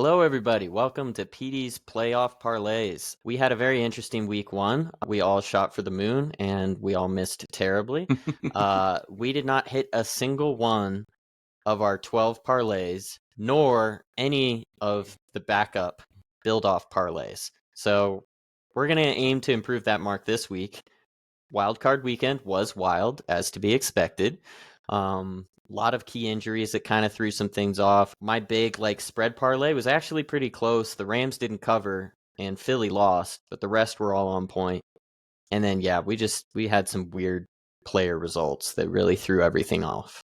Hello, everybody. Welcome to Petey's Playoff Parlays. We had a very interesting week one. We all shot for the moon, and we all missed terribly. We did not hit a single one of our 12 parlays, nor any of the backup build-off parlays. So we're going to aim to improve that mark this week. Wildcard weekend was wild, as to be expected. Lot of key injuries that kind of threw some things off. My big spread parlay was actually pretty close. The Rams didn't cover and Philly lost, but the rest were all on point. And then we had some weird player results that really threw everything off.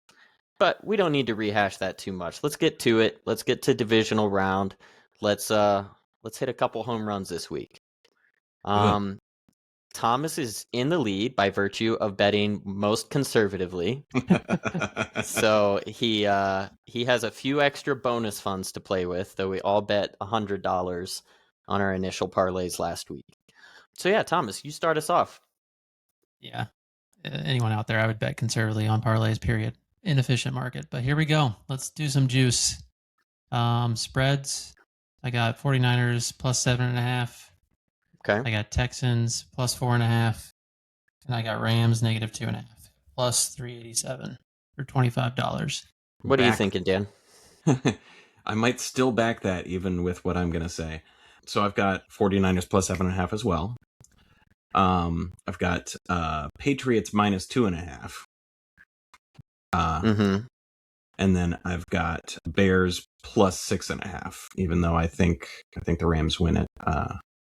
But we don't need to rehash that too much. Let's get to it. Let's get to divisional round. Let's hit a couple home runs this week. Thomas is in the lead by virtue of betting most conservatively. So he has a few extra bonus funds to play with, though we all bet $100 on our initial parlays last week. So yeah, Thomas, you start us off. Yeah. Anyone out there, I would bet conservatively on parlays, period. Inefficient market. But here we go. Let's do some juice. Spreads. I got 49ers plus 7.5. Okay. I got Texans plus 4.5. And I got Rams negative 2.5. Plus 387 for $25. What are you thinking, Dan? I might still back that even with what I'm going to say. So I've got 49ers plus 7.5 as well. I've got Patriots minus 2.5. And then I've got Bears plus 6.5. Even though I think the Rams win it,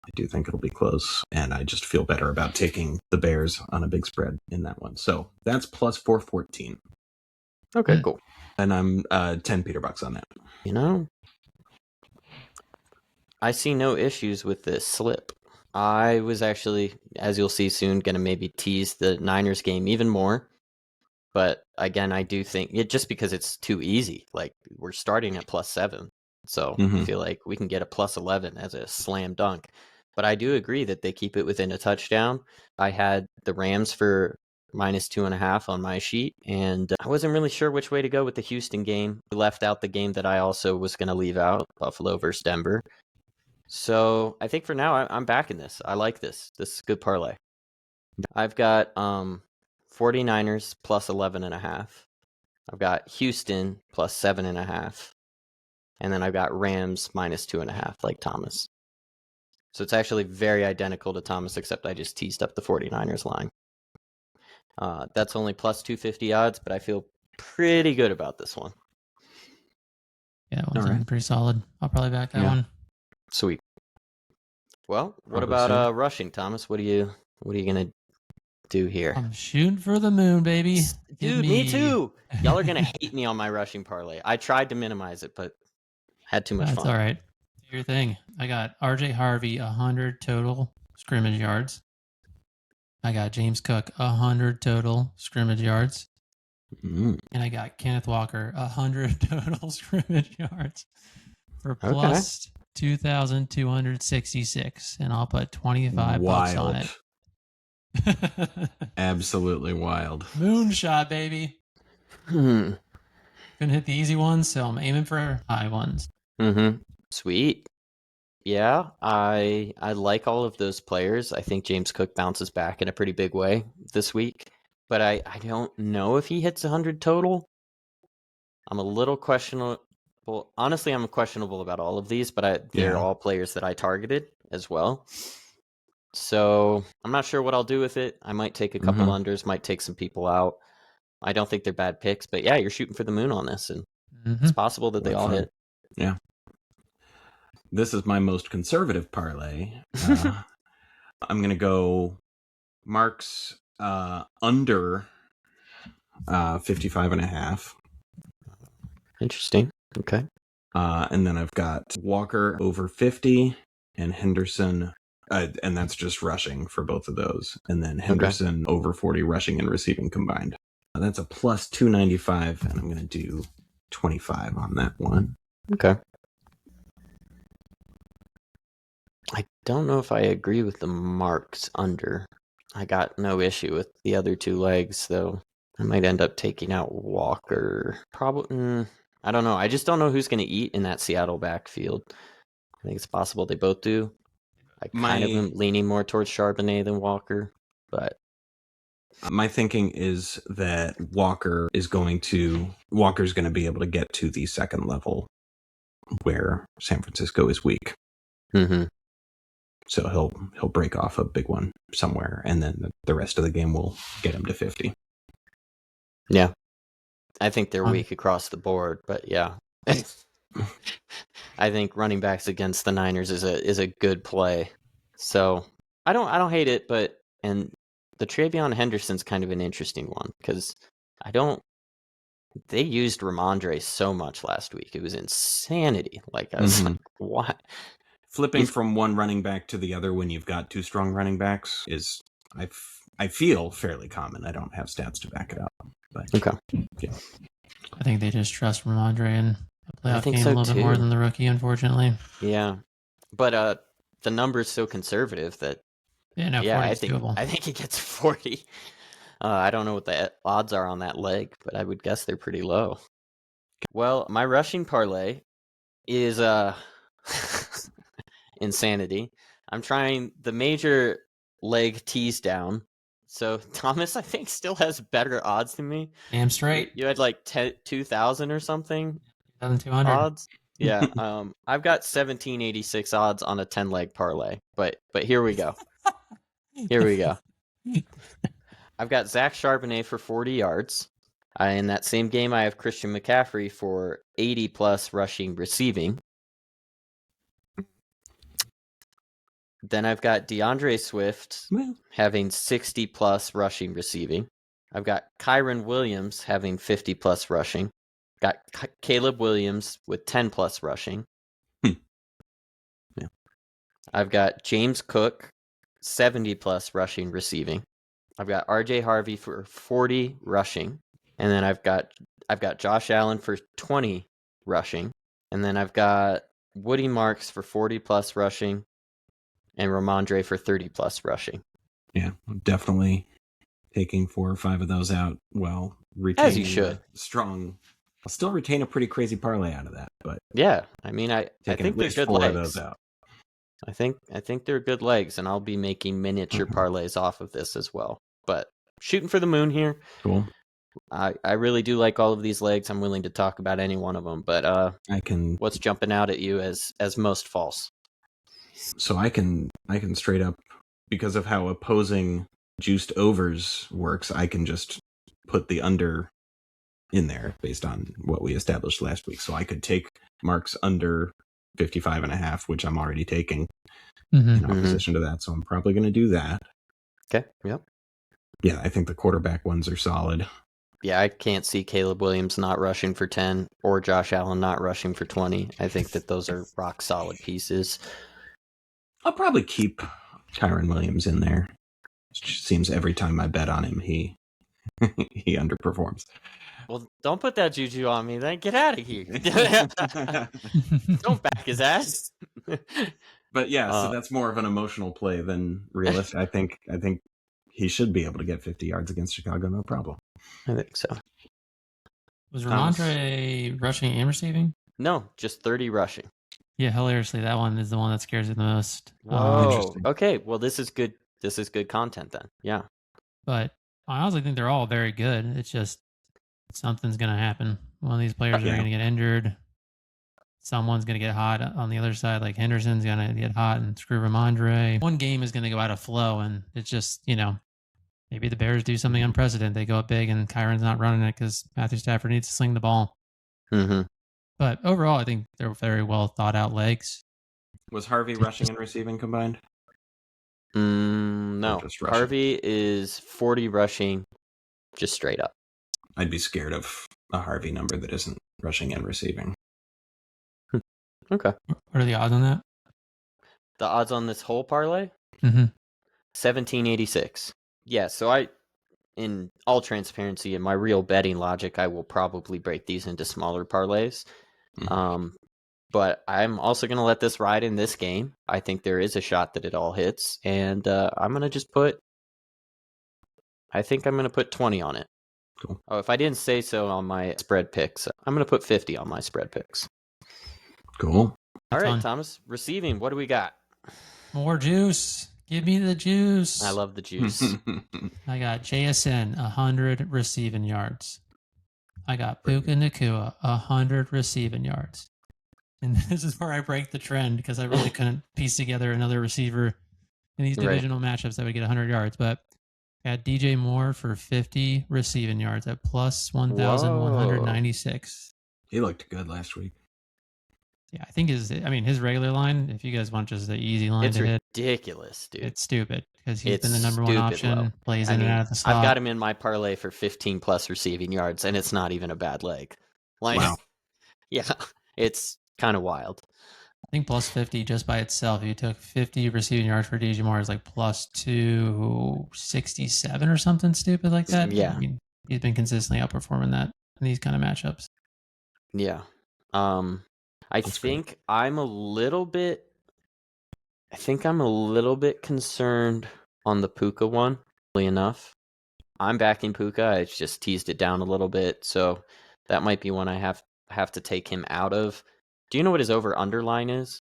I do think it'll be close, and I just feel better about taking the Bears on a big spread in that one. So that's plus 414. Okay, cool. And I'm 10 Peter bucks on that. You know, I see no issues with this slip. I was actually, as you'll see soon, going to maybe tease the Niners game even more. But again, I do think just because it's too easy. We're starting at plus 7. So I feel like we can get a plus 11 as a slam dunk. But I do agree that they keep it within a touchdown. I had the Rams for minus 2.5 on my sheet, and I wasn't really sure which way to go with the Houston game. I left out the game that I also was going to leave out, Buffalo versus Denver. So I think for now, I'm backing this. I like this. This is a good parlay. I've got 49ers plus 11.5. I've got Houston plus 7.5. And then I've got Rams minus 2.5, like Thomas. So it's actually very identical to Thomas, except I just teased up the 49ers line. That's only plus 250 odds, but I feel pretty good about this one. Yeah, one's pretty solid. I'll probably back that one. Sweet. Well, what about rushing, Thomas? What are you gonna do here? I'm shooting for the moon, baby. Dude, me too. Y'all are gonna hate me on my rushing parlay. I tried to minimize it, but had too much fun. That's all right. Do your thing. I got RJ Harvey 100 total scrimmage yards. I got James Cook 100 total scrimmage yards. And I got Kenneth Walker 100 total scrimmage yards for plus 2,266, and I'll put 25 bucks on it. Absolutely wild. Moonshot, baby. Couldn't hit the easy ones, so I'm aiming for high ones. Sweet. Yeah, I like all of those players. I think James Cook bounces back in a pretty big way this week, but I don't know if he hits 100 total. I'm a little questionable. Honestly, I'm questionable about all of these, but they're all players that I targeted as well. So I'm not sure what I'll do with it. I might take a couple unders, might take some people out. I don't think they're bad picks, but yeah, you're shooting for the moon on this, and it's possible that they all hit. Yeah. This is my most conservative parlay. I'm going to go Marks under 55.5. Interesting. Okay. And then I've got Walker over 50 and Henderson, and that's just rushing for both of those. And then Henderson over 40 rushing and receiving combined. That's a plus 295, and I'm going to do 25 on that one. Okay. I don't know if I agree with the Marks under. I got no issue with the other two legs, though. I might end up taking out Walker. Probably I don't know. I just don't know who's going to eat in that Seattle backfield. I think it's possible they both do. I kind of am leaning more towards Charbonnet than Walker, but my thinking is that Walker's going to be able to get to the second level where San Francisco is weak. Mm-hmm. So he'll break off a big one somewhere, and then the rest of the game will get him to 50. Yeah. I think they're weak across the board, but yeah. I think running backs against the Niners is a good play. So I don't hate it, but and the Travion Henderson's kind of an interesting one because they used Ramondre so much last week. It was insanity. Like I was like, what? Flipping from one running back to the other when you've got two strong running backs is I feel fairly common. I don't have stats to back it up. But okay. Yeah. I think they just trust Ramondre in a playoff game so a little bit more than the rookie, unfortunately. Yeah. But the number's so conservative that 40 is doable. I think he gets 40. I don't know what the odds are on that leg, but I would guess they're pretty low. Well, my rushing parlay is insanity. I'm trying the major leg tease down. So Thomas, I think, still has better odds than me. Damn straight. You had like 2,000 or something 2,200 odds. Yeah. I've got 1786 odds on a 10-leg parlay. But here we go. Here we go. I've got Zach Charbonnet for 40 yards. In that same game, I have Christian McCaffrey for 80 plus rushing receiving. Then I've got DeAndre Swift having 60 plus rushing receiving. I've got Kyron Williams having 50 plus rushing. Got Caleb Williams with 10 plus rushing. Yeah. I've got James Cook 70 plus rushing receiving. I've got RJ Harvey for 40 rushing. And then I've got Josh Allen for 20 rushing. And then I've got Woody Marks for 40 plus rushing. And Ramondre for 30 plus rushing. Yeah, I'm definitely taking 4 or 5 of those out while retaining as you should. Strong. I'll still retain a pretty crazy parlay out of that, but yeah, I mean, I think they're good 4 legs. Of those out. I think they're good legs, and I'll be making miniature parlays off of this as well. But shooting for the moon here. Cool. I really do like all of these legs. I'm willing to talk about any one of them, but what's jumping out at you as most false? So I can straight up, because of how opposing juiced overs works, I can just put the under in there based on what we established last week. So I could take Mark's under 55.5, which I'm already taking in opposition to that. So I'm probably going to do that. Okay. Yep. Yeah, I think the quarterback ones are solid. Yeah, I can't see Caleb Williams not rushing for 10 or Josh Allen not rushing for 20. I think that those are rock solid pieces. I'll probably keep Kyron Williams in there. It seems every time I bet on him, he underperforms. Well, don't put that juju on me. Then get out of here. Don't back his ass. But yeah, so that's more of an emotional play than realistic. I think he should be able to get 50 yards against Chicago, no problem. I think so. Was Ramondre rushing and receiving? No, just 30 rushing. Yeah, hilariously, that one is the one that scares me the most. Whoa. Okay, well, this is good. This is good content then. Yeah. But I honestly think they're all very good. It's just something's going to happen. One of these players are going to get injured. Someone's going to get hot on the other side, like Henderson's going to get hot and screw Ramondre. One game is going to go out of flow, and it's just, maybe the Bears do something unprecedented. They go up big, and Kyron's not running it because Matthew Stafford needs to sling the ball. Mm-hmm. But overall, I think they're very well thought out legs. Was Harvey rushing and receiving combined? No. Harvey is 40 rushing, just straight up. I'd be scared of a Harvey number that isn't rushing and receiving. Okay. What are the odds on that? The odds on this whole parlay? 1786. Yeah, so in all transparency and my real betting logic, I will probably break these into smaller parlays. But I'm also going to let this ride in this game. I think there is a shot that it all hits, and I'm going to just put 20 on it. Cool. Oh, if I didn't say so on my spread picks, I'm going to put 50 on my spread picks. Cool. All right, Fun. Thomas, receiving, what do we got? More juice. Give me the juice. I love the juice. I got JSN, 100 receiving yards. I got Puka Nakua, 100 receiving yards. And this is where I break the trend because I really couldn't piece together another receiver in these divisional matchups that would get 100 yards. But I had DJ Moore for 50 receiving yards at plus 1,196. He looked good last week. Yeah, I think his regular line, if you guys want just the easy line It's to hit, ridiculous, dude. it's stupid because he's It's been the number one stupid option, low. plays in and out of the slot. I've got him in my parlay for 15 plus receiving yards, and it's not even a bad leg. Like, wow. Yeah, it's kind of wild. I think plus 50 just by itself, if you took 50 receiving yards for DJ Moore, is like plus 267 or something stupid like that. Yeah. I mean, he's been consistently outperforming that in these kind of matchups. Yeah. I think I'm a little bit concerned on the Puka one, really enough. I'm backing Puka. I just teased it down a little bit, so that might be one I have to take him out of. Do you know what his over-under line is?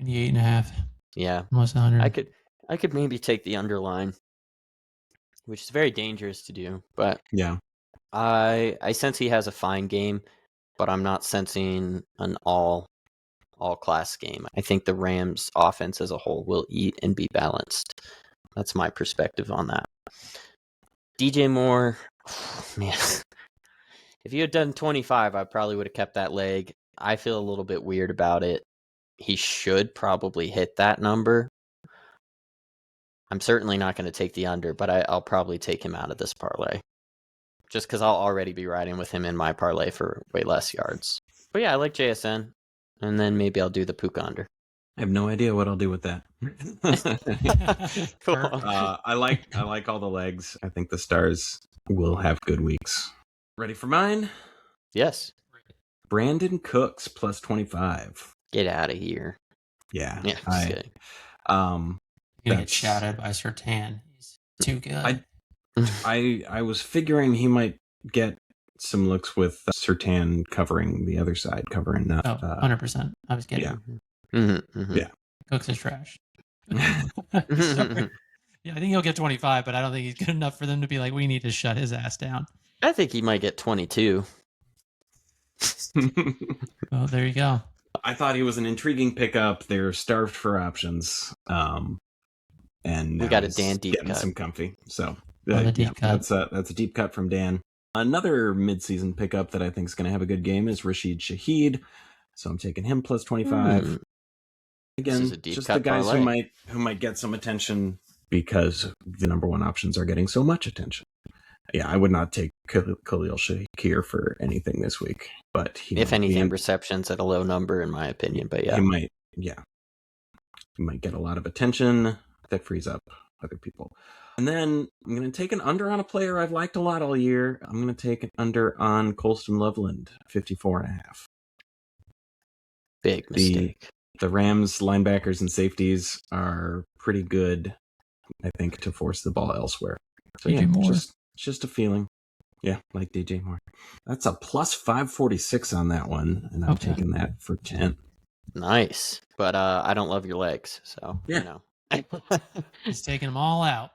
98.5. Yeah. Almost 100. I could maybe take the underline, which is very dangerous to do, but yeah, I sense he has a fine game, but I'm not sensing an all class game. I think the Rams offense as a whole will eat and be balanced. That's my perspective on that. DJ Moore, man, if you had done 25, I probably would have kept that leg. I feel a little bit weird about it. He should probably hit that number. I'm certainly not going to take the under, but I'll probably take him out of this parlay. Just because I'll already be riding with him in my parlay for way less yards. But yeah, I like JSN. And then maybe I'll do the Puka under. I have no idea what I'll do with that. Cool. I like all the legs. I think the Stars will have good weeks. Ready for mine? Yes. Brandon Cooks plus 25. Get out of here. Yeah. Yeah. Just kidding. You're gonna get shouted by Surtain. He's too good. I was figuring he might get some looks with Surtain covering the other side, covering that. 100%. I was kidding. Yeah. Yeah. Cooks is trash. Sorry. Yeah, I think he'll get 25, but I don't think he's good enough for them to be like, we need to shut his ass down. I think he might get 22. Well, there you go. I thought he was an intriguing pickup. They're starved for options. And we got a Dan deep getting cut. some comfy. So Deep cut. That's a deep cut from Dan. Another midseason pickup that I think is going to have a good game is Rashid Shaheed. So I'm taking him plus 25. Again, just the guys who might get some attention because the number one options are getting so much attention. Yeah, I would not take Khalil Shakir for anything this week, but if anything, receptions at a low number, in my opinion. But yeah, he might get a lot of attention that frees up other people. And then I'm going to take an under on a player I've liked a lot all year. I'm going to take an under on Colston Loveland, 54.5. Big mistake. The Rams linebackers and safeties are pretty good, I think, to force the ball elsewhere. So yeah, just a feeling. Yeah, like DJ Moore. That's a plus 546 on that one, and I'm taking that for 10. Nice. But I don't love your legs, so yeah. You know. He's taking them all out.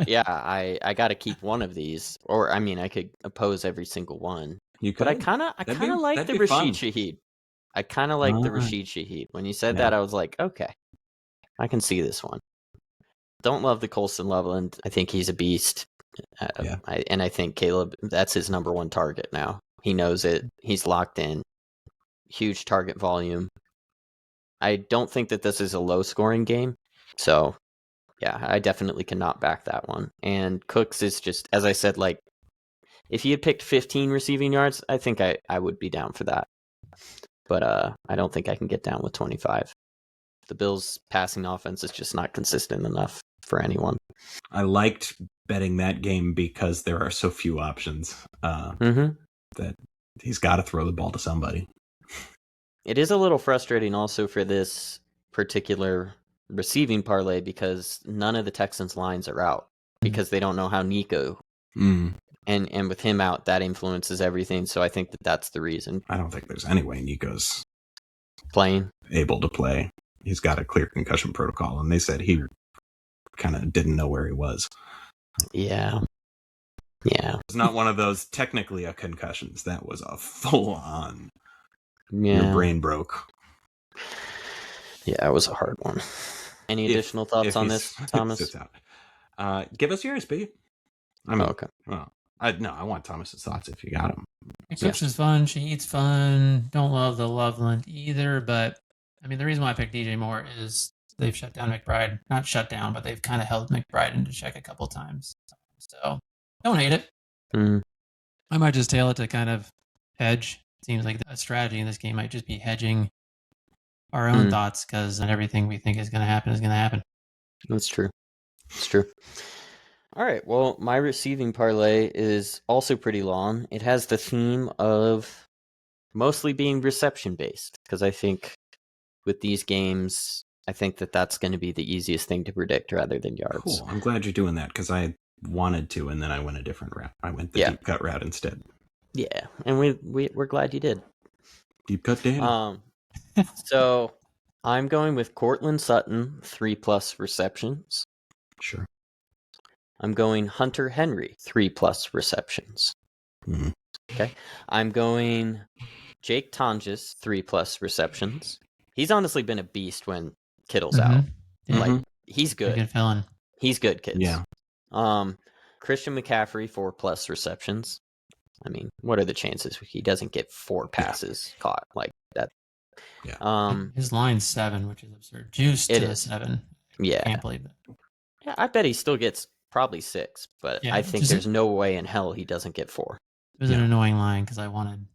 Yeah, I got to keep one of these, or I mean, I could oppose every single one. You could. But I kind of like the Rashid Shaheed. I kind of like the Rashid Shaheed. When you said that, I was like, okay, I can see this one. Don't love the Colston Loveland. I think he's a beast. I think Caleb, that's his number one target now. He knows it. He's locked in. Huge target volume. I don't think that this is a low-scoring game. So, yeah, I definitely cannot back that one. And Cooks is just, as I said, like, if he had picked 15 receiving yards, I think I would be down for that. But I don't think I can get down with 25. The Bills' passing offense is just not consistent enough for anyone. I liked betting that game because there are so few options that he's got to throw the ball to somebody. It is a little frustrating also for this particular receiving parlay because none of the Texans' lines are out because they don't know how Nico And with him out, that influences everything. So I think that's the reason. I don't think there's any way Nico's playing able to play. He's got a clear concussion protocol, and they said he kind of didn't know where he was. Yeah. It's not one of those technically a concussions. That was a full-on. Yeah. Your brain broke. Yeah, it was a hard one. Any additional thoughts on this, Thomas? Sits out. Give us yours, B. Okay. Well, I want Thomas's thoughts if you got them. Cooks is fun. She eats fun. Don't love the Loveland either, but I mean, the reason why I picked DJ Moore is they've shut down McBride. Not shut down, but they've kind of held McBride into check a couple times. So don't hate it. I might just tail it to kind of hedge. Seems like a strategy in this game might just be hedging our own thoughts, because not everything we think is going to happen is going to happen. That's true. It's true. All right. Well, my receiving parlay is also pretty long. It has the theme of mostly being reception based, because I think with these games, I think that's going to be the easiest thing to predict rather than yards. Cool. I'm glad you're doing that, because I wanted to, and then I went a different route. I went the deep cut route instead. Yeah, and we're glad you did. Deep cut Dan. So I'm going with Cortland Sutton, 3+ receptions. Sure. I'm going Hunter Henry, 3+ receptions. Mm-hmm. Okay. I'm going Jake Tonjes, 3+ receptions. He's honestly been a beast when Kittle's out. Yeah. Like, he's good. Good feeling. He's good, kids. Yeah. Christian McCaffrey, 4+ receptions. I mean, what are the chances he doesn't get 4 passes caught like that? Yeah. His line's 7, which is absurd. Juice to 7. Yeah. Can't believe it. Yeah, I bet he still gets probably 6, but I think there's no way in hell he doesn't get 4. It was an annoying line because I wanted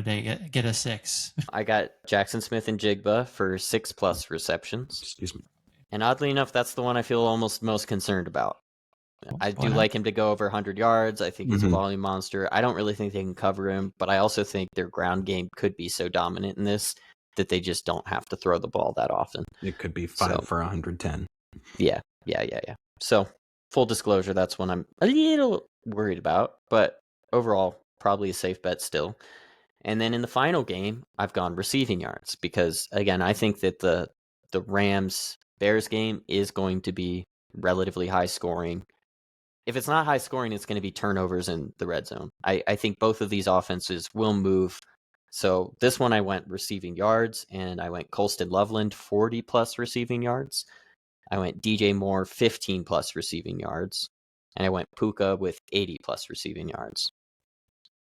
to get a 6. I got Jackson Smith and Jigba for 6+ receptions. Excuse me. And oddly enough, that's the one I feel almost most concerned about. I do like him to go over 100 yards. I think he's a volume monster. I don't really think they can cover him, but I also think their ground game could be so dominant in this that they just don't have to throw the ball that often. It could be 5 for 110. Yeah. So, full disclosure, that's one I'm a little worried about, but overall, probably a safe bet still. And then in the final game, I've gone receiving yards because, again, I think that the Rams-Bears game is going to be relatively high scoring. If it's not high scoring, it's going to be turnovers in the red zone. I think both of these offenses will move. So this one I went receiving yards, and I went Colston Loveland 40+ receiving yards. I went DJ Moore 15+ receiving yards, and I went Puka with 80+ receiving yards.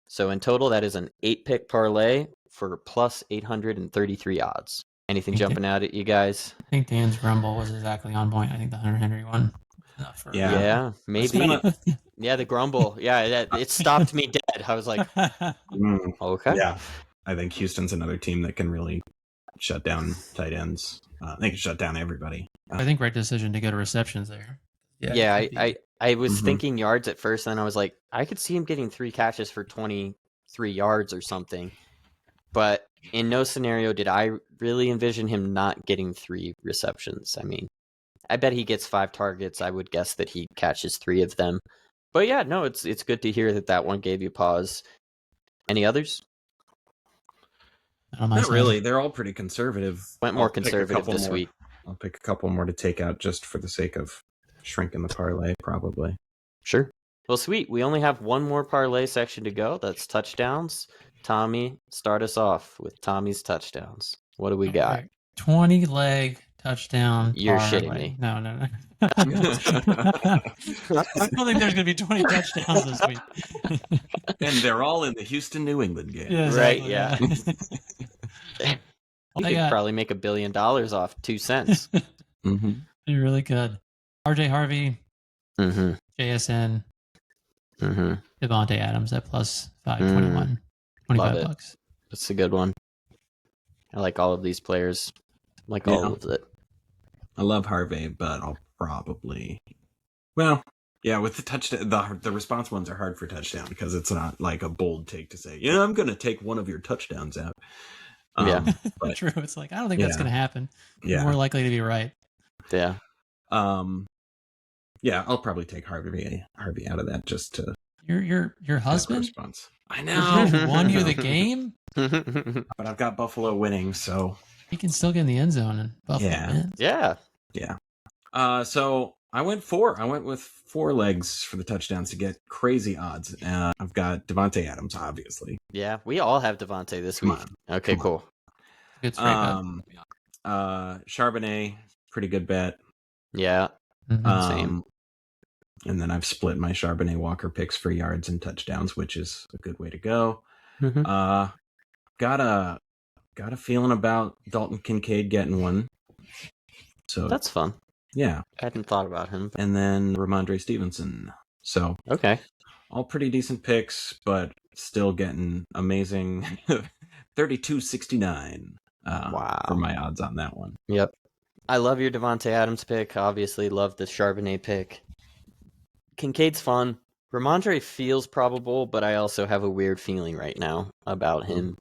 So in total, that is an 8-pick parlay for plus 833 odds. Anything jumping out at you guys? I think Dan's grumble was exactly on point. I think the Hunter Henry one. Yeah, maybe. Yeah, the grumble. Yeah, it stopped me dead. I was like, okay. Yeah, I think Houston's another team that can really shut down tight ends. They can shut down everybody. I think right decision to go to receptions there. Yeah, I was thinking yards at first, and I was like, I could see him getting 3 catches for 23 yards or something. But in no scenario did I really envision him not getting 3 receptions. I mean, I bet he gets 5 targets. I would guess that he catches 3 of them. But yeah, no, it's good to hear that one gave you pause. Any others? Not really. They're all pretty conservative. Went more conservative this week. I'll pick a couple more to take out just for the sake of shrinking the parlay, probably. Sure. Well, sweet. We only have one more parlay section to go. That's touchdowns. Tommy, start us off with Tommy's touchdowns. What do we got? Right. 20-leg touchdown. You're parlay. shitting me. No. I don't think there's going to be 20 touchdowns this week. And they're all in the Houston-New England game. Yeah, exactly. Right, yeah. You could probably make $1 billion off 2 cents. You really could. RJ Harvey, JSN, Devontae Adams at plus 521. $25. That's a good one. I like all of these players. I like all of it. I love Harvey, but I'll probably... Well, yeah, with the touchdown, the response ones are hard for touchdown because it's not like a bold take to say, I'm going to take one of your touchdowns out. But, true. It's like, I don't think that's going to happen. You're more likely to be right. Yeah. Yeah, I'll probably take Harvey out of that just to Your husband response. I know. won you the game, but I've got Buffalo winning, so he can still get in the end zone and Buffalo wins. Yeah. So I went 4. I went with 4 legs for the touchdowns to get crazy odds. I've got Devontae Adams, obviously. Yeah, we all have Devontae this week. Okay, cool. Good straight bet. Charbonnet, pretty good bet. Yeah. Same. And then I've split my Charbonnet Walker picks for yards and touchdowns, which is a good way to go. Got a feeling about Dalton Kincaid getting one. So that's fun. Yeah. I hadn't thought about him. And then Ramondre Stevenson. So okay. All pretty decent picks, but still getting amazing 32.69 for my odds on that one. Yep. I love your Devontae Adams pick. Obviously, love the Charbonnet pick. Kincaid's fun. Ramondre feels probable, but I also have a weird feeling right now about him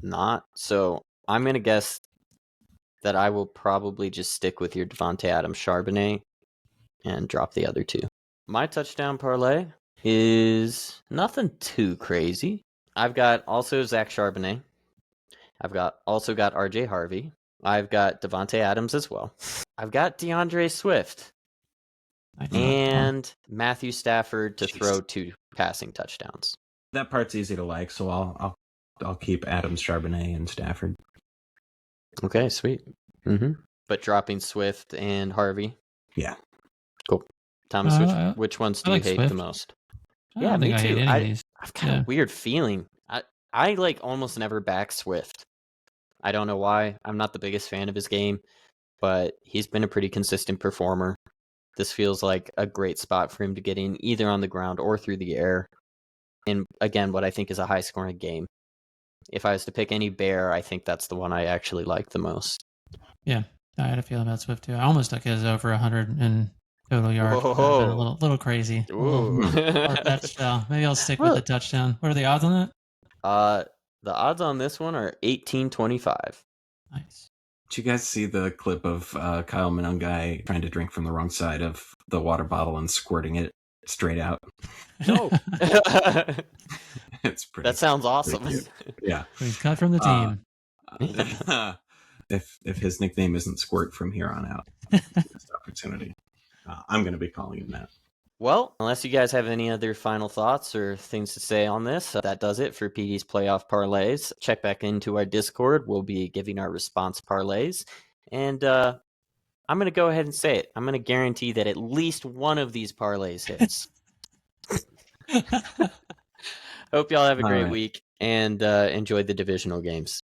not. So I'm going to guess that I will probably just stick with your Devontae Adams Charbonnet and drop the other 2. My touchdown parlay is nothing too crazy. I've got also Zach Charbonnet. I've also got RJ Harvey. I've got Devontae Adams as well. I've got DeAndre Swift. And Matthew Stafford to throw 2 passing touchdowns. That part's easy to like, so I'll keep Adams, Charbonnet, and Stafford. Okay, sweet. But dropping Swift and Harvey. Yeah. Cool. Thomas, which ones do you hate Swift the most? Yeah, me too. I've got a weird feeling. I like almost never back Swift. I don't know why. I'm not the biggest fan of his game, but he's been a pretty consistent performer. This feels like a great spot for him to get in either on the ground or through the air. And again, what I think is a high scoring game. If I was to pick any bear, I think that's the one I actually like the most. Yeah, I had a feeling about Swift too. I almost took his over 100 in total yards. A little crazy. Touchdown. Maybe I'll stick with the touchdown. What are the odds on that? The odds on this one are 18-25. Nice. Did you guys see the clip of Kyle Monangai trying to drink from the wrong side of the water bottle and squirting it straight out? No. It's pretty. That sounds awesome. Yeah. He's cut from the team. If his nickname isn't Squirt from here on out, this opportunity, I'm going to be calling him that. Well, unless you guys have any other final thoughts or things to say on this, that does it for Petey's playoff parlays. Check back into our Discord. We'll be giving our response parlays. And I'm going to go ahead and say it. I'm going to guarantee that at least one of these parlays hits. Hope y'all have a great week and enjoy the divisional games.